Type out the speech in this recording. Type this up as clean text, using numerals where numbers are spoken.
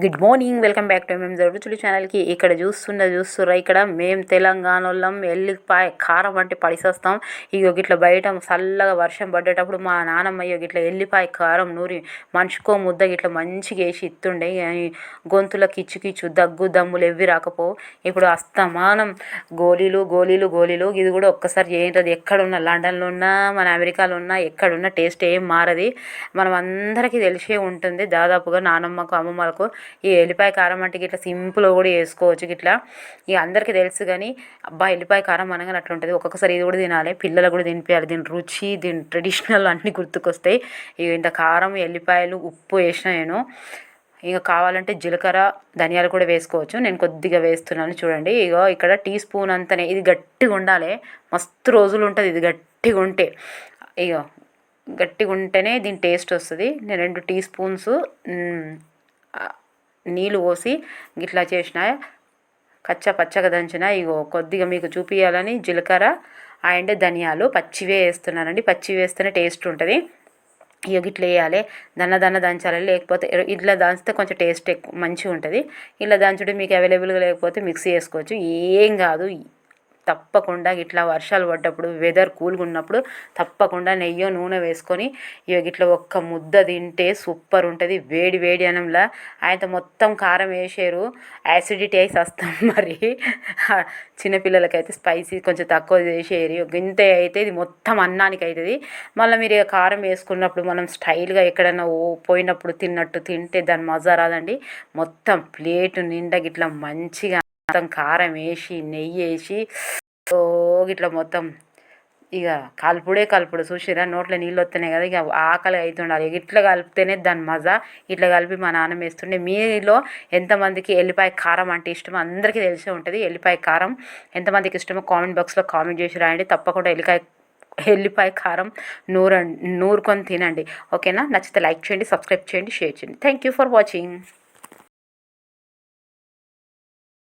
Good morning, welcome back to మేము జరుగుతున్న ఛానల్కి. ఇక్కడ చూస్తుర్రా, ఇక్కడ మేము తెలంగాణ వాళ్ళం ఎల్లిపాయ కారం అంటే పడిసేస్తాం. ఇక ఇట్లా బయట చల్లగా వర్షం పడ్డేటప్పుడు మా నానమ్మ ఇట్లా ఎల్లిపాయ కారం నూరి మనిషికో ముద్ద ఇట్లా మంచిగా వేసి ఇస్తుండే. గొంతులో కిచ్చు దగ్గు దమ్ములు ఎవ్వి రాకపోవు. ఇప్పుడు అస్తమానం గోళీలు. ఇది కూడా ఒక్కసారి ఏంటది, ఎక్కడున్నా లండన్లో ఉన్నా మన అమెరికాలో ఉన్నా ఎక్కడున్నా టేస్ట్ ఏం మారది. మనం అందరికీ తెలిసే ఉంటుంది దాదాపుగా నానమ్మకు అమ్మమ్మలకు ఈ ఎల్లిపాయ కారం అంటే ఇట్లా సింపుల్గా కూడా చేసుకోవచ్చు. ఇట్లా ఇక అందరికీ తెలుసు, కానీ అబ్బా ఎల్లిపాయ కారం అనగానే అట్లా ఉంటుంది. ఒక్కొక్కసారి ఇది కూడా తినాలి, పిల్లలకు కూడా తినిపించాలి. దీని రుచి, దీని ట్రెడిషనల్ అన్నీ గుర్తుకొస్తాయి. ఇక ఇంత కారం, ఎల్లిపాయలు, ఉప్పు వేసిన నేను. ఇక కావాలంటే జీలకర్ర ధనియాలు కూడా వేసుకోవచ్చు. నేను కొద్దిగా వేస్తున్నాను చూడండి. ఇక ఇక్కడ టీ స్పూన్ అంతనే, ఇది గట్టిగా ఉండాలి, మస్తు రోజులు ఉంటుంది ఇది గట్టిగా ఉంటే. ఇక గట్టిగా ఉంటేనే దీని టేస్ట్ వస్తుంది. నేను 2 టీ స్పూన్స్ నీళ్ళు పోసి ఇట్లా చేసిన, పచ్చగా దంచిన. ఇగో కొద్దిగా మీకు చూపించాలని జీలకర్ర అండ్ ధనియాలు పచ్చివే వేస్తున్నానండి. పచ్చి వేస్తేనే టేస్ట్ ఉంటుంది. ఇక ఇట్లా వేయాలి, దన్న దంచాలి. లేకపోతే ఇట్లా దంచితే కొంచెం టేస్ట్ ఎక్కువ మంచిగా ఉంటుంది. ఇలా దంచుడు మీకు అవైలబుల్గా లేకపోతే మిక్సీ వేసుకోవచ్చు, ఏం కాదు. తప్పకుండా ఇట్లా వర్షాలు పడ్డప్పుడు, వెదర్ కూల్గా ఉన్నప్పుడు తప్పకుండా నెయ్యో నూనె వేసుకొని ఇట్లా ఒక్క ముద్ద తింటే సూపర్ ఉంటుంది. వేడి అన్నంలా ఆయనతో మొత్తం కారం వేసారు, యాసిడిటీ అయి వస్తాం. మరి చిన్నపిల్లలకైతే స్పైసీ కొంచెం తక్కువ చేసేది. గింతే అయితే ఇది మొత్తం అన్నానికి అవుతుంది. మళ్ళీ మీరు కారం వేసుకున్నప్పుడు మనం స్టైల్గా ఎక్కడైనా పోయినప్పుడు తిన్నట్టు తింటే దాని మజా రాదండి. మొత్తం ప్లేటు నిండా ఇట్లా మంచిగా మొత్తం కారం వేసి నెయ్యి వేసి ఇట్లా మొత్తం ఇక కలుపుడు చూసిరా, నోట్లో నీళ్ళు వస్తున్నాయి కదా. ఇక ఆకలి అవుతుండాలి, ఇట్లా కలిపితేనే దాని మజా. ఇట్లా కలిపి మా నాన్న వేస్తుండే. మీలో ఎంతమందికి ఎల్లిపాయ కారం అంటే ఇష్టమో అందరికీ తెలిసే ఉంటుంది. ఎల్లిపాయ కారం ఎంతమందికి ఇష్టమో కామెంట్ బాక్స్లో కామెంట్ చేసి రాయండి. తప్పకుండా ఎల్లిపాయ కారం నూరుకొని తినండి. ఓకేనా? నచ్చితే లైక్ చేయండి, సబ్స్క్రైబ్ చేయండి, షేర్ చేయండి. Thank you for watching.